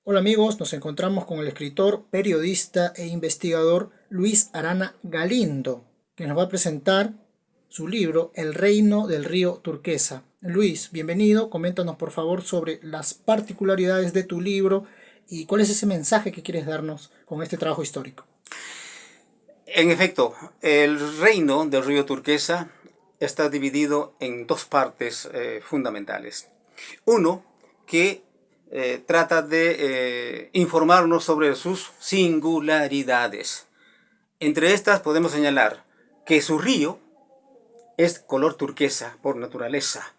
Hola amigos, nos encontramos con el escritor, periodista e investigador Luis Arana Galindo, que nos va a presentar su libro El Reino del Río Turquesa. Luis, bienvenido, coméntanos por favor sobre las particularidades de tu libro y cuál es ese mensaje que quieres darnos con este trabajo histórico. En efecto, el reino del río Turquesa está dividido en dos partes fundamentales. Uno, que trata de informarnos sobre sus singularidades. Entre estas podemos señalar que su río es color turquesa por naturaleza.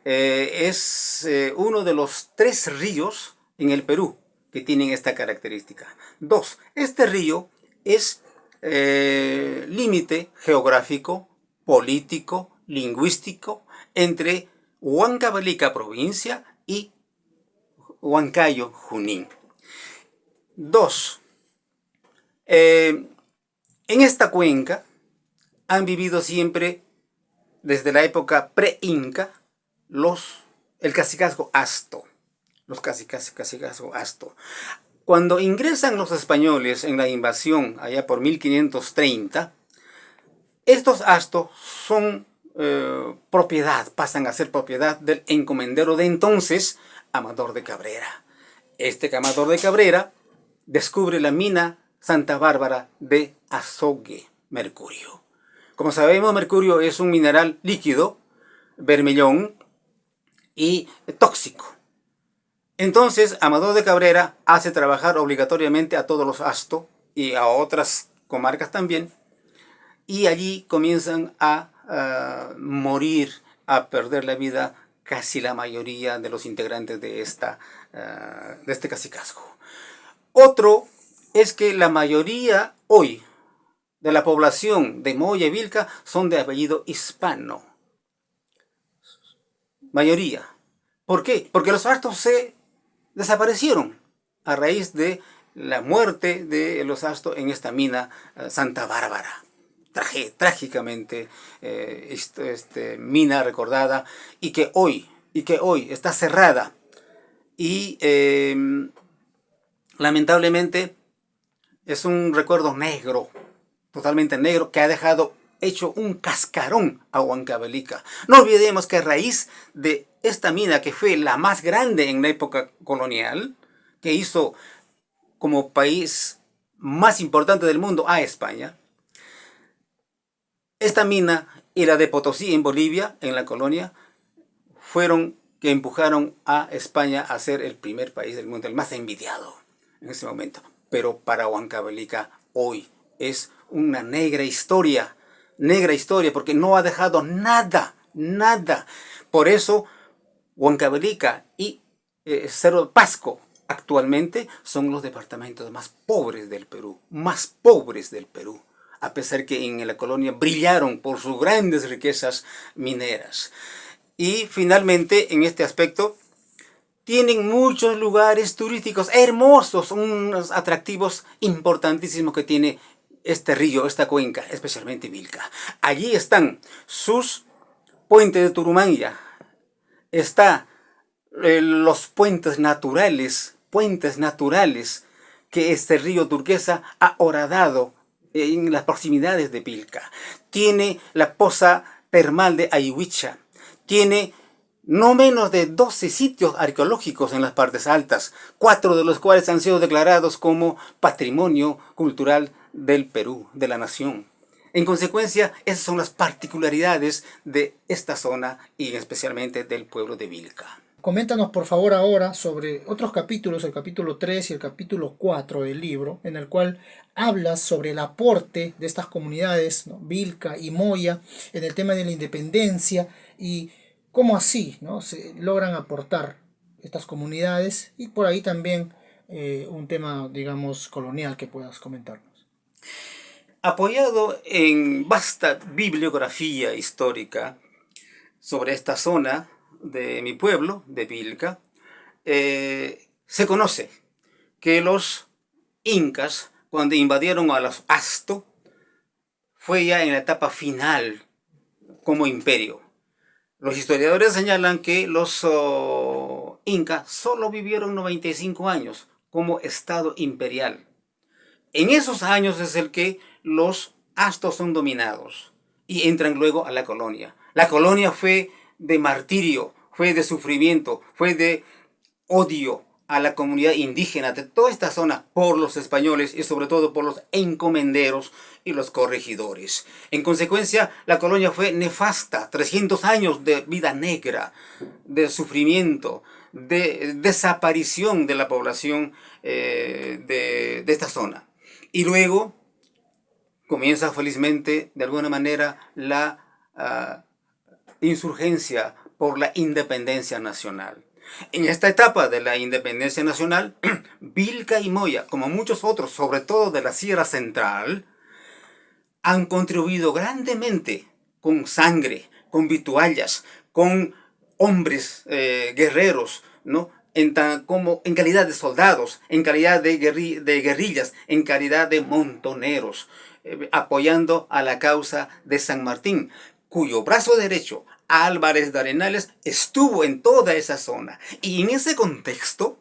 Es uno de los tres ríos en el Perú que tienen esta característica. Dos, este río es límite geográfico, político, lingüístico entre Huancavelica provincia y Huancayo, Junín. Dos, en esta cuenca han vivido siempre, desde la época pre-inca, el cacicazgo Asto. Los cacicazgo Asto. Cuando ingresan los españoles en la invasión, allá por 1530, estos astos son propiedad, pasan a ser propiedad del encomendero de entonces, Amador de Cabrera. Este Amador de Cabrera descubre la mina Santa Bárbara de Azogue, mercurio. Como sabemos, mercurio es un mineral líquido, vermellón y tóxico. Entonces, Amador de Cabrera hace trabajar obligatoriamente a todos los astos y a otras comarcas también, y allí comienzan a morir, a perder la vida casi la mayoría de los integrantes de este cacicazgo. Otro es que la mayoría hoy de la población de Moya y Vilca son de apellido hispano. Mayoría. ¿Por qué? Porque los astos se desaparecieron a raíz de la muerte de los astos en esta mina Santa Bárbara. Trágicamente mina recordada y que hoy está cerrada y lamentablemente es un recuerdo negro, totalmente negro, que ha dejado hecho un cascarón a Huancavelica. No olvidemos que a raíz de esta mina, que fue la más grande en la época colonial, que hizo como país más importante del mundo a España, esta mina y la de Potosí en Bolivia, en la colonia, fueron que empujaron a España a ser el primer país del mundo, el más envidiado en ese momento. Pero para Huancavelica hoy es una negra historia, porque no ha dejado nada, nada. Por eso Huancavelica y Cerro Pasco actualmente son los departamentos más pobres del Perú, a pesar que en la colonia brillaron por sus grandes riquezas mineras. Y finalmente, en este aspecto, tienen muchos lugares turísticos hermosos, unos atractivos importantísimos que tiene este río, esta cuenca, especialmente Vilca. Allí están sus puentes de Turumanya, está los puentes naturales que este río Turquesa ha horadado en las proximidades de Vilca. Tiene la poza termal de Ayhuicha, tiene no menos de 12 sitios arqueológicos en las partes altas, 4 de los cuales han sido declarados como Patrimonio Cultural del Perú, de la nación. En consecuencia, esas son las particularidades de esta zona y especialmente del pueblo de Vilca. Coméntanos por favor ahora sobre otros capítulos, el capítulo 3 y el capítulo 4 del libro, en el cual hablas sobre el aporte de estas comunidades, ¿no? Vilca y Moya, en el tema de la independencia y cómo así, ¿no? Se logran aportar estas comunidades y por ahí también un tema, digamos, colonial que puedas comentarnos. Apoyado en vasta bibliografía histórica sobre esta zona de mi pueblo, de Vilca, se conoce que los incas, cuando invadieron a los Asto, fue ya en la etapa final como imperio. Los historiadores señalan que los incas solo vivieron 95 años, como Estado imperial. En esos años es el que los astos son dominados y entran luego a la colonia. La colonia fue de martirio, fue de sufrimiento, fue de odio a la comunidad indígena de toda esta zona por los españoles y sobre todo por los encomenderos y los corregidores. En consecuencia, la colonia fue nefasta, 300 años de vida negra, de sufrimiento, de desaparición de la población de esta zona. Y luego comienza felizmente, de alguna manera, la insurgencia por la independencia nacional. En esta etapa de la independencia nacional, Vilca y Moya, como muchos otros, sobre todo de la Sierra Central, han contribuido grandemente con sangre, con vituallas, con hombres guerreros, ¿no? En calidad de soldados, en calidad de guerrillas, en calidad de montoneros, apoyando a la causa de San Martín, cuyo brazo derecho, Álvarez de Arenales, estuvo en toda esa zona. Y en ese contexto,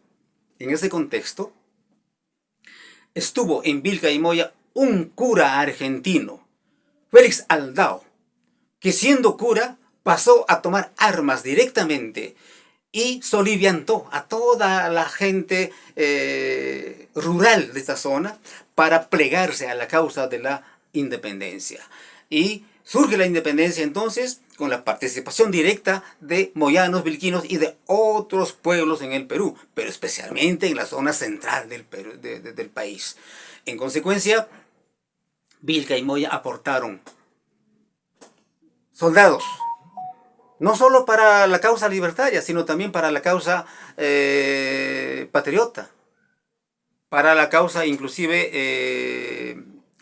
estuvo en Vilca y Moya un cura argentino, Félix Aldao, que siendo cura pasó a tomar armas directamente y soliviantó a toda la gente rural de esta zona para plegarse a la causa de la independencia. Y surge la independencia entonces con la participación directa de moyanos, vilquinos y de otros pueblos en el Perú, pero especialmente en la zona central del, Perú, del país. En consecuencia, Vilca y Moya aportaron soldados, no solo para la causa libertaria, sino también para la causa patriota, para la causa inclusive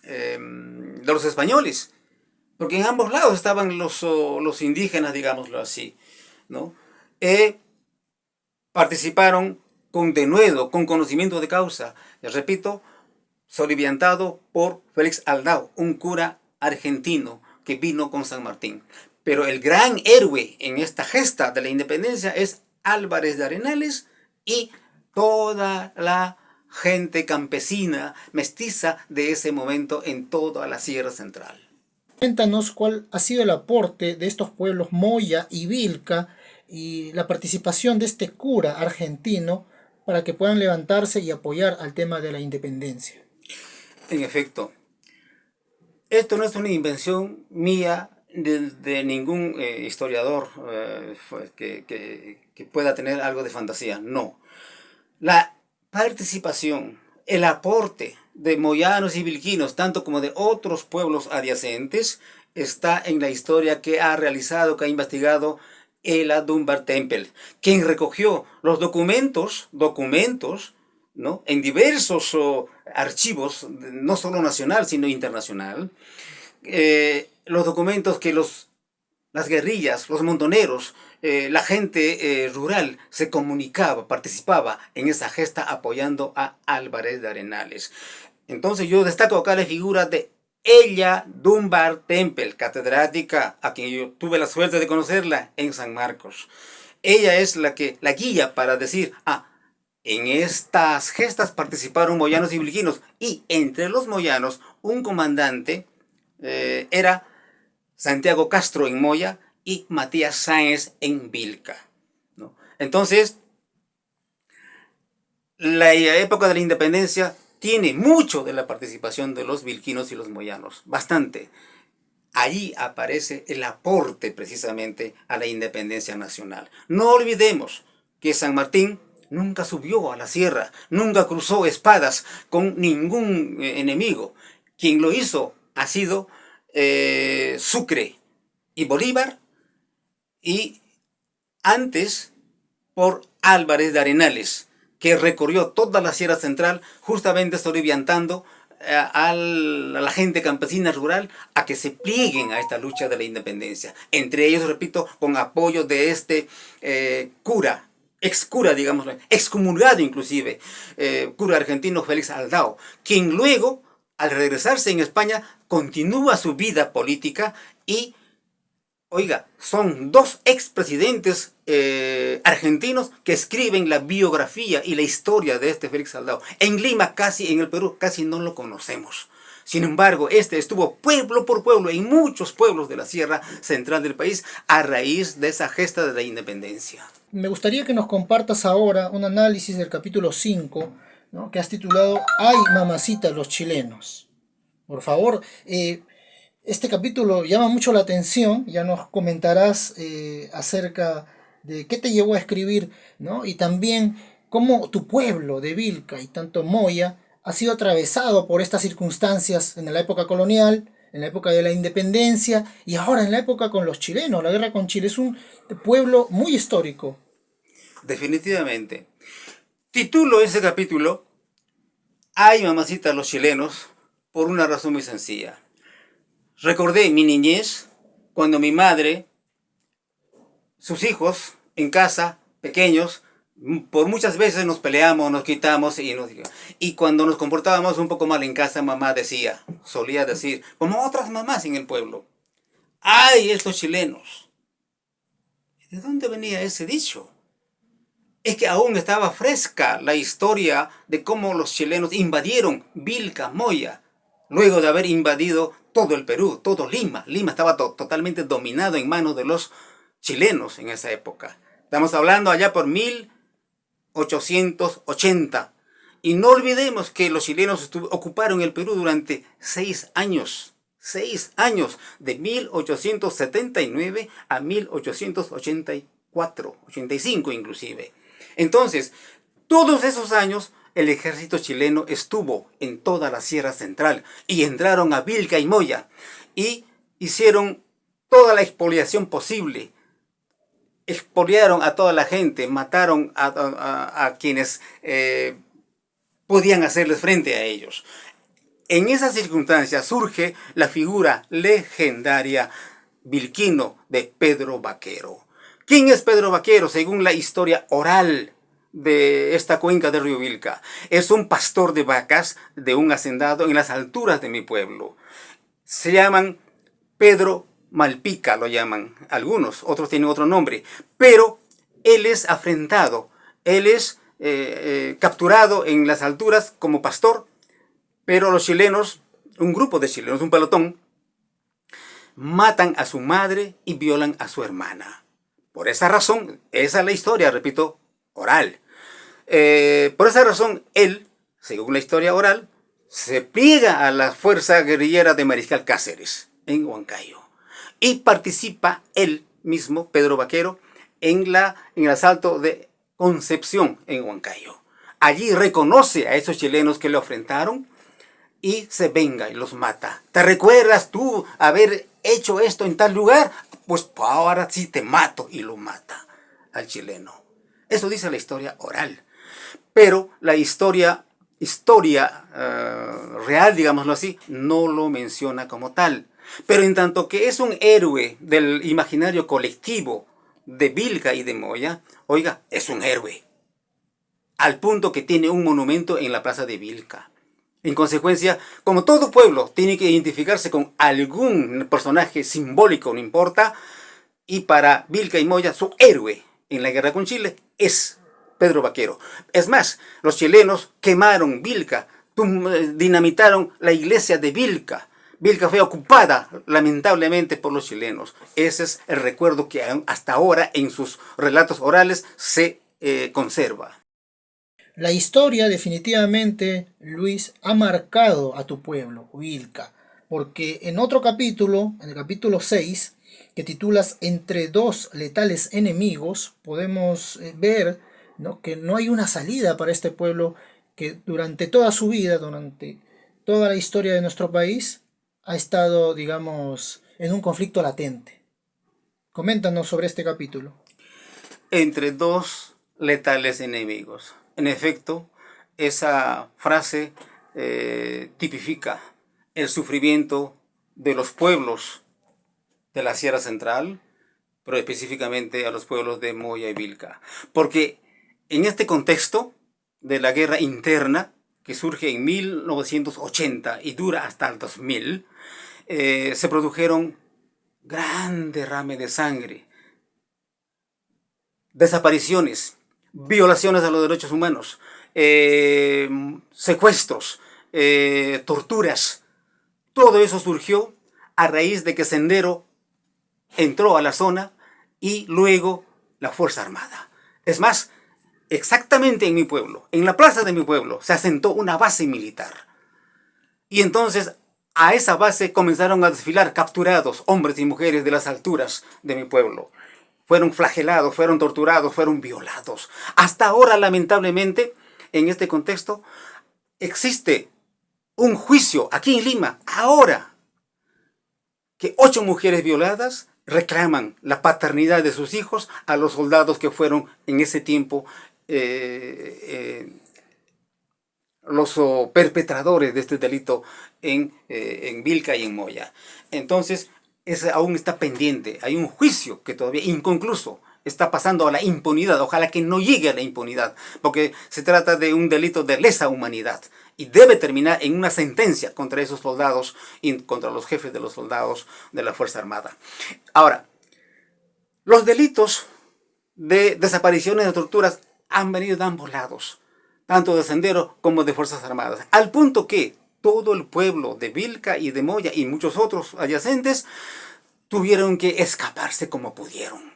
de los españoles, porque en ambos lados estaban los indígenas, digámoslo así, ¿no? Participaron con denuedo, con conocimiento de causa, les repito, soliviantado por Félix Aldao, un cura argentino que vino con San Martín. Pero el gran héroe en esta gesta de la independencia es Álvarez de Arenales y toda la gente campesina, mestiza de ese momento en toda la Sierra Central. Cuéntanos cuál ha sido el aporte de estos pueblos Moya y Vilca y la participación de este cura argentino para que puedan levantarse y apoyar al tema de la independencia. En efecto, esto no es una invención mía de ningún historiador que pueda tener algo de fantasía, no. La participación, el aporte de moyanos y vilquinos, tanto como de otros pueblos adyacentes, está en la historia que ha realizado, que ha investigado Ella Dunbar Temple, quien recogió los documentos, ¿no? En diversos archivos, no solo nacional, sino internacional, los documentos que las guerrillas, los montoneros, la gente rural se comunicaba, participaba en esa gesta apoyando a Álvarez de Arenales. Entonces yo destaco acá la figura de Ella Dunbar Temple, catedrática, a quien yo tuve la suerte de conocerla en San Marcos. Ella es la guía para decir, en estas gestas participaron moyanos y vilquinos, y entre los moyanos un comandante era Santiago Castro en Moya y Matías Sáenz en Vilca, ¿no? Entonces, la época de la independencia tiene mucho de la participación de los vilquinos y los moyanos, bastante. Allí aparece el aporte precisamente a la independencia nacional. No olvidemos que San Martín nunca subió a la sierra, nunca cruzó espadas con ningún enemigo. Quien lo hizo ha sido Sucre y Bolívar, y antes por Álvarez de Arenales, que recorrió toda la Sierra Central justamente soliviantando a la gente campesina rural a que se plieguen a esta lucha de la independencia. Entre ellos, repito, con apoyo de este cura, ex cura, digamos, excomulgado inclusive, cura argentino Félix Aldao, quien luego, al regresarse en España, continúa su vida política y, oiga, son dos expresidentes argentinos que escriben la biografía y la historia de este Félix Aldao. En Lima, casi, en el Perú, casi no lo conocemos. Sin embargo, este estuvo pueblo por pueblo en muchos pueblos de la Sierra Central del país a raíz de esa gesta de la independencia. Me gustaría que nos compartas ahora un análisis del capítulo 5, ¿no?, que has titulado "Ay, mamacita, los chilenos". Por favor, este capítulo llama mucho la atención, ya nos comentarás acerca de qué te llevó a escribir, ¿no? Y también cómo tu pueblo de Vilca y tanto Moya ha sido atravesado por estas circunstancias en la época colonial, en la época de la independencia y ahora en la época con los chilenos. La guerra con Chile es un pueblo muy histórico. Definitivamente. Titulo ese capítulo "Ay, mamacita, los chilenos", por una razón muy sencilla. Recordé mi niñez cuando mi madre, sus hijos en casa, pequeños, por muchas veces nos peleamos, nos quitamos y cuando nos comportábamos un poco mal en casa, mamá solía decir, como otras mamás en el pueblo, "Ay, estos chilenos". ¿De dónde venía ese dicho? Es que aún estaba fresca la historia de cómo los chilenos invadieron Vilca, Moya, luego de haber invadido todo el Perú, todo Lima. Lima estaba totalmente dominado en manos de los chilenos en esa época. Estamos hablando allá por 1880. Y no olvidemos que los chilenos ocuparon el Perú durante 6 años. 6 años, de 1879 a 1884, 85 inclusive. Entonces, todos esos años, el ejército chileno estuvo en toda la Sierra Central y entraron a Vilca y Moya y hicieron toda la expoliación posible. Expoliaron a toda la gente, mataron a quienes podían hacerles frente a ellos. En esas circunstancias surge la figura legendaria vilquino de Pedro Vaquero. ¿Quién es Pedro Vaquero según la historia oral de esta cuenca del río Vilca? Es un pastor de vacas de un hacendado en las alturas de mi pueblo. Se llaman Pedro Malpica, lo llaman algunos, otros tienen otro nombre, pero él es afrentado, él es capturado en las alturas como pastor, pero los chilenos, un grupo de chilenos, un pelotón, matan a su madre y violan a su hermana. Por esa razón, esa es la historia, repito, oral. Por esa razón, él, según la historia oral, se pliega a la fuerza guerrillera de Mariscal Cáceres en Huancayo y participa él mismo, Pedro Vaquero, en el asalto de Concepción en Huancayo. Allí reconoce a esos chilenos que le afrentaron y se venga y los mata. ¿Te recuerdas tú haber hecho esto en tal lugar? Pues ahora sí te mato, y lo mata al chileno. Eso dice la historia oral. Pero la historia real, digámoslo así, no lo menciona como tal. Pero en tanto que es un héroe del imaginario colectivo de Vilca y de Moya, oiga, es un héroe. Al punto que tiene un monumento en la plaza de Vilca. En consecuencia, como todo pueblo tiene que identificarse con algún personaje simbólico, no importa, y para Vilca y Moya, su héroe en la guerra con Chile es Pedro Vaquero. Es más, los chilenos quemaron Vilca, dinamitaron la iglesia de Vilca. Vilca fue ocupada lamentablemente por los chilenos. Ese es el recuerdo que hasta ahora en sus relatos orales se conserva. La historia definitivamente, Luis, ha marcado a tu pueblo, Vilca, porque en otro capítulo, en el capítulo 6, que titulas "Entre dos letales enemigos", podemos ver, ¿no?, que no hay una salida para este pueblo que durante toda su vida, durante toda la historia de nuestro país, ha estado, digamos, en un conflicto latente. Coméntanos sobre este capítulo. Entre dos letales enemigos. En efecto, esa frase tipifica el sufrimiento de los pueblos de la Sierra Central, pero específicamente a los pueblos de Moya y Vilca. Porque en este contexto de la guerra interna, que surge en 1980 y dura hasta el 2000, se produjeron gran derrame de sangre. desapariciones, violaciones a los derechos humanos, secuestros, torturas. Todo eso surgió a raíz de que Sendero entró a la zona y luego la Fuerza Armada. Es más, exactamente en mi pueblo, en la plaza de mi pueblo, se asentó una base militar. Y entonces a esa base comenzaron a desfilar capturados hombres y mujeres de las alturas de mi pueblo. Fueron flagelados, fueron torturados, fueron violados. Hasta ahora, lamentablemente, en este contexto, existe un juicio aquí en Lima, ahora, que 8 mujeres violadas reclaman la paternidad de sus hijos a los soldados que fueron en ese tiempo los perpetradores de este delito en Vilca y en Moya. Entonces, aún está pendiente, hay un juicio que todavía inconcluso está pasando a la impunidad. Ojalá que no llegue a la impunidad, porque se trata de un delito de lesa humanidad y debe terminar en una sentencia contra esos soldados y contra los jefes de los soldados de la Fuerza Armada. Ahora, los delitos de desapariciones, de torturas han venido de ambos lados, tanto de Sendero como de Fuerzas Armadas, al punto que todo el pueblo de Vilca y de Moya y muchos otros adyacentes tuvieron que escaparse como pudieron.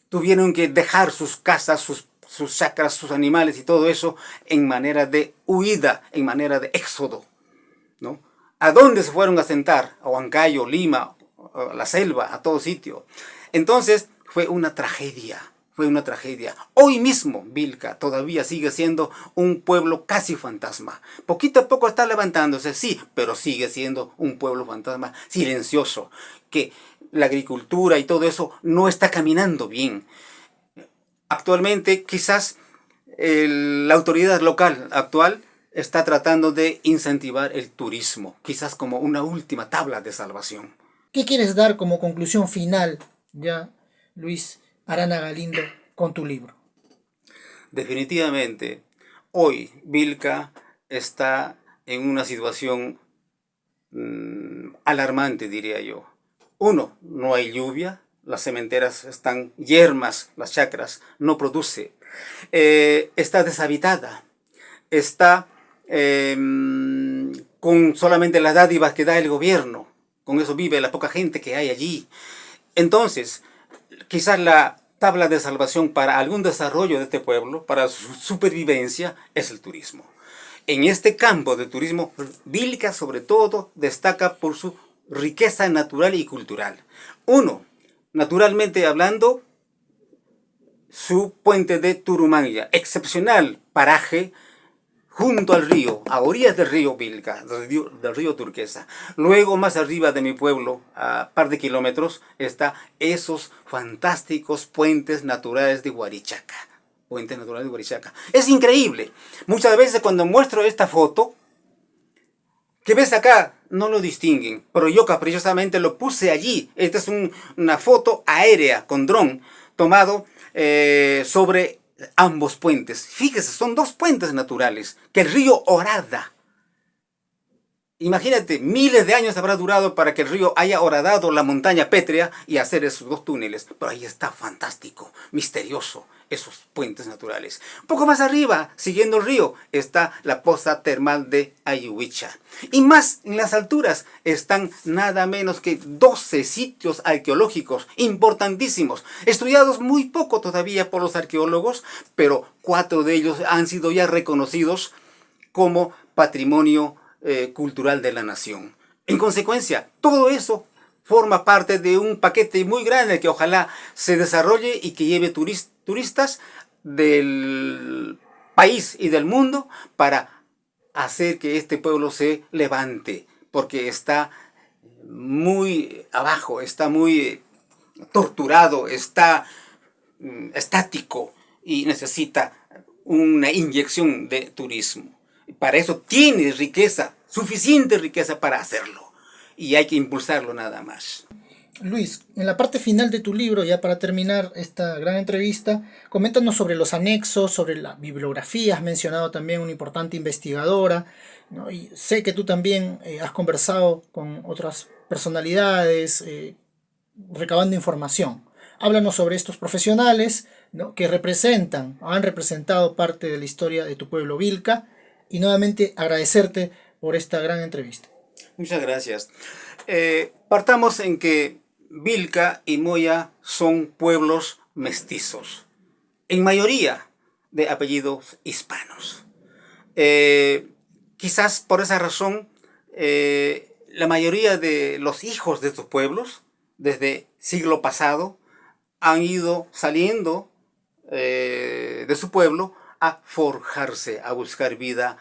Tuvieron que dejar sus casas, sus chacras, sus animales y todo eso en manera de huida, en manera de éxodo, ¿no? ¿A dónde se fueron a sentar? A Huancayo, Lima, a la selva, a todo sitio. Entonces fue una tragedia. Fue una tragedia. Hoy mismo Vilca todavía sigue siendo un pueblo casi fantasma. Poquito a poco está levantándose, sí, pero sigue siendo un pueblo fantasma silencioso, que la agricultura y todo eso no está caminando bien. Actualmente quizás la autoridad local actual está tratando de incentivar el turismo, quizás como una última tabla de salvación. ¿Qué quieres dar como conclusión final, ya, Luis Arana Galindo, con tu libro? Definitivamente, hoy Vilca está en una situación alarmante, diría yo. Uno, no hay lluvia, las cementeras están yermas, las chacras, no produce. Está deshabitada, está con solamente las dádivas que da el gobierno, con eso vive la poca gente que hay allí. Entonces, quizás la tabla de salvación para algún desarrollo de este pueblo, para su supervivencia, es el turismo. En este campo de turismo, Vilca sobre todo destaca por su riqueza natural y cultural. Uno, naturalmente hablando, su puente de Turumanya, excepcional paraje junto al río, a orillas del río Vilca, del río Turquesa. Luego, más arriba de mi pueblo, a un par de kilómetros, está esos fantásticos puentes naturales de Huarichaca. Puentes naturales de Huarichaca. Es increíble. Muchas veces cuando muestro esta foto, que ves acá, no lo distinguen, pero yo caprichosamente lo puse allí. Esta es una foto aérea con dron tomado sobre ambos puentes. Fíjese, son 2 puentes naturales que el río Orada. Imagínate, miles de años habrá durado para que el río haya horadado la montaña pétrea y hacer esos 2 túneles. Pero ahí está, fantástico, misterioso, esos puentes naturales. Un poco más arriba, siguiendo el río, está la poza termal de Ayuhuicha. Y más en las alturas están nada menos que 12 sitios arqueológicos importantísimos, estudiados muy poco todavía por los arqueólogos, pero 4 de ellos han sido ya reconocidos como patrimonio cultural de la nación. En consecuencia, todo eso forma parte de un paquete muy grande que ojalá se desarrolle y que lleve turistas del país y del mundo para hacer que este pueblo se levante, porque está muy abajo, está muy torturado, está estático y necesita una inyección de turismo. Para eso tiene riqueza, suficiente riqueza para hacerlo. Y hay que impulsarlo nada más. Luis, en la parte final de tu libro, ya para terminar esta gran entrevista, coméntanos sobre los anexos, sobre la bibliografía. Has mencionado también una importante investigadora, ¿no? Y sé que tú también has conversado con otras personalidades, recabando información. Háblanos sobre estos profesionales ¿no? Que han representado parte de la historia de tu pueblo Vilca, y nuevamente agradecerte por esta gran entrevista. Muchas gracias. Partamos en que Vilca y Moya son pueblos mestizos, en mayoría de apellidos hispanos. Quizás por esa razón, la mayoría de los hijos de estos pueblos, desde siglo pasado, han ido saliendo de su pueblo a forjarse, a buscar vida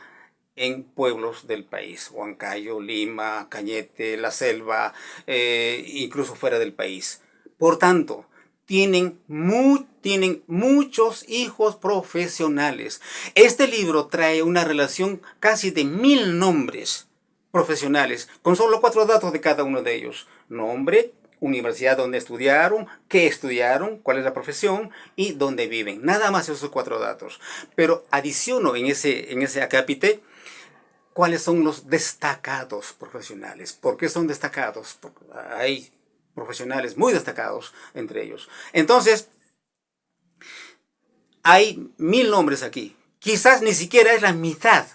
en pueblos del país, Huancayo, Lima, Cañete, La Selva, incluso fuera del país. Por tanto, tienen muchos hijos profesionales. Este libro trae una relación casi de 1000 nombres profesionales, con solo 4 datos de cada uno de ellos. Nombre, universidad donde estudiaron, qué estudiaron, cuál es la profesión y dónde viven. Nada más esos 4 datos. Pero adiciono en ese acápite cuáles son los destacados profesionales. ¿Por qué son destacados? Porque hay profesionales muy destacados entre ellos. Entonces, hay 1000 nombres aquí. Quizás ni siquiera es la mitad,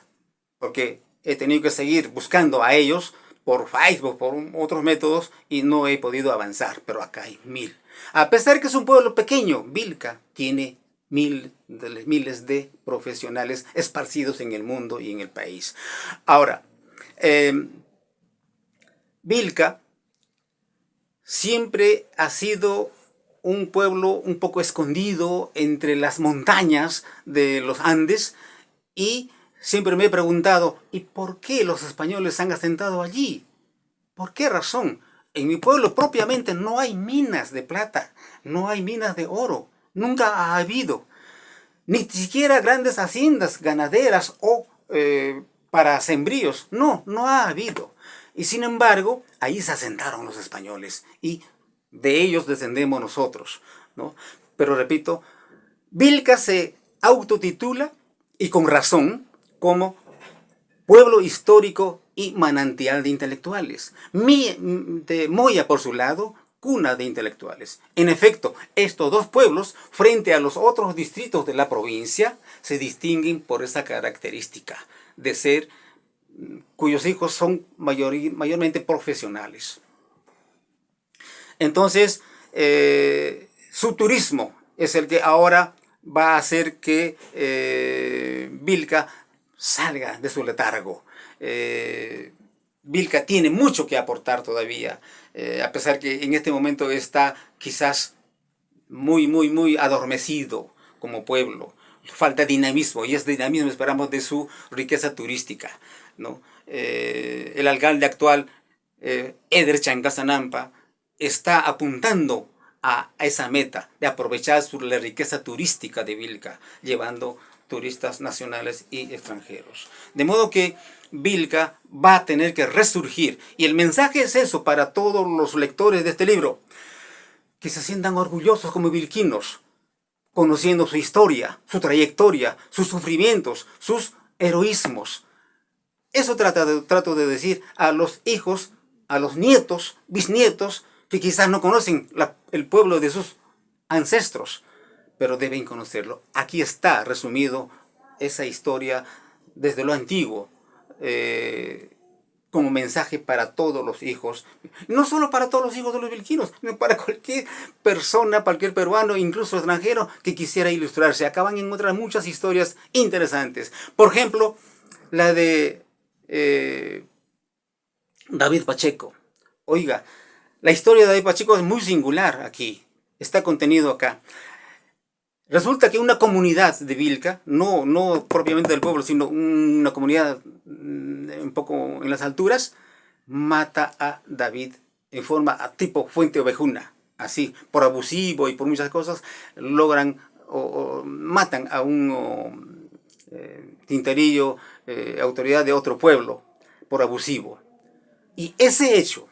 porque he tenido que seguir buscando a ellos por Facebook, por otros métodos, y no he podido avanzar, pero acá hay 1000. A pesar que es un pueblo pequeño, Vilca tiene miles de profesionales esparcidos en el mundo y en el país. Ahora, Vilca siempre ha sido un pueblo un poco escondido entre las montañas de los Andes, y siempre me he preguntado, ¿y por qué los españoles se han asentado allí? ¿Por qué razón? En mi pueblo propiamente no hay minas de plata, no hay minas de oro, nunca ha habido. Ni siquiera grandes haciendas ganaderas o para sembríos, no ha habido. Y sin embargo, ahí se asentaron los españoles y de ellos descendemos nosotros, ¿no? Pero repito, Vilca se autotitula, y con razón, como pueblo histórico y manantial de intelectuales. Moya, por su lado, cuna de intelectuales. En efecto, estos dos pueblos, frente a los otros distritos de la provincia, se distinguen por esa característica de ser, cuyos hijos son mayormente profesionales. Entonces, su turismo es el que ahora va a hacer que Vilca salga de su letargo. Vilca tiene mucho que aportar todavía, a pesar que en este momento está quizás muy adormecido como pueblo. Falta dinamismo, y ese dinamismo esperamos de su riqueza turística, ¿no? El alcalde actual, Eder Chancasanampa, está apuntando a esa meta de aprovechar la riqueza turística de Vilca, llevando turistas nacionales y extranjeros. De modo que Vilca va a tener que resurgir. Y el mensaje es eso para todos los lectores de este libro: que se sientan orgullosos como vilquinos, conociendo su historia, su trayectoria, sus sufrimientos, sus heroísmos. Eso trato de decir a los hijos, a los nietos, bisnietos, que quizás no conocen el pueblo de sus ancestros, pero deben conocerlo. Aquí está resumido esa historia desde lo antiguo, como mensaje para todos los hijos, no solo para todos los hijos de los vilquinos, sino para cualquier persona, cualquier peruano, incluso extranjero, que quisiera ilustrarse. Acá van a encontrar muchas historias interesantes. Por ejemplo, la de David Pacheco. Oiga, la historia de David Pacheco es muy singular aquí, está contenido acá. Resulta que una comunidad de Vilca, no propiamente del pueblo, sino una comunidad un poco en las alturas, mata a David en forma tipo Fuente Ovejuna, así, por abusivo y por muchas cosas, logran o matan a un tinterillo, autoridad de otro pueblo, por abusivo. Y ese hecho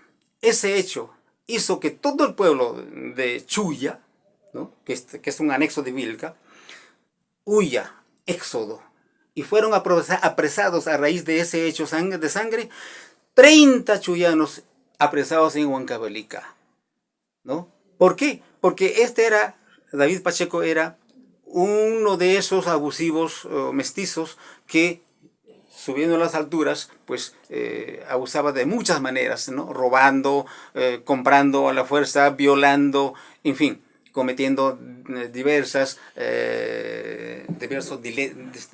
hizo que todo el pueblo de Chuya, ¿no? que es un anexo de Vilca, huya, éxodo, y fueron apresados a raíz de ese hecho de sangre 30 chuyanos apresados en Huancavelica, ¿no? ¿Por qué? Porque David Pacheco era uno de esos abusivos mestizos que, subiendo a las alturas, pues abusaba de muchas maneras, ¿no? Robando, comprando a la fuerza, violando, en fin, cometiendo diversos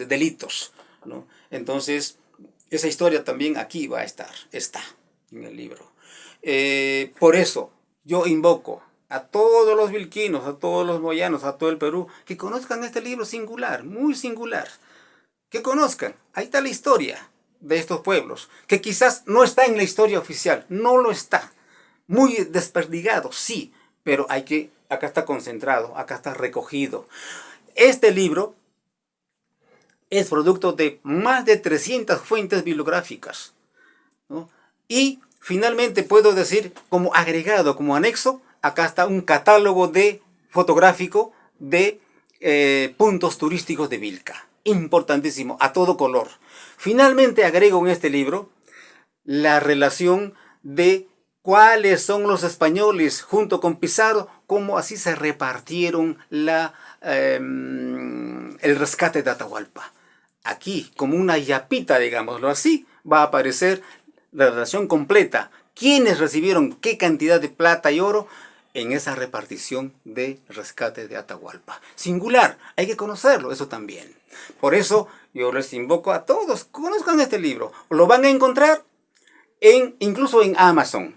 delitos, ¿no? Entonces, esa historia también aquí va a estar, está en el libro. Por eso, yo invoco a todos los vilquinos, a todos los moyanos, a todo el Perú, que conozcan este libro singular, muy singular. Que conozcan, ahí está la historia de estos pueblos, que quizás no está en la historia oficial, no lo está. Muy desperdigado, sí, pero acá está concentrado, acá está recogido. Este libro es producto de más de 300 fuentes bibliográficas, ¿no? Y finalmente puedo decir, como agregado, como anexo, acá está un catálogo fotográfico de puntos turísticos de Vilca. Importantísimo, a todo color. Finalmente agrego en este libro la relación de cuáles son los españoles junto con Pizarro, cómo así se repartieron el rescate de Atahualpa. Aquí, como una yapita, digámoslo así, va a aparecer la relación completa. ¿Quiénes recibieron qué cantidad de plata y oro en esa repartición de rescate de Atahualpa? Singular, hay que conocerlo, eso también. Por eso yo les invoco a todos, conozcan este libro. Lo van a encontrar incluso en Amazon.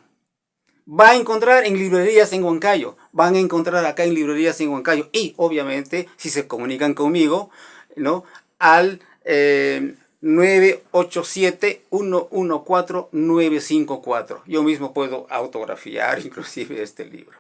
Va a encontrar en librerías en Huancayo. Van a encontrar acá en librerías en Huancayo. Y obviamente, si se comunican conmigo, ¿no? Al 987-114-954. Yo mismo puedo autografiar inclusive este libro.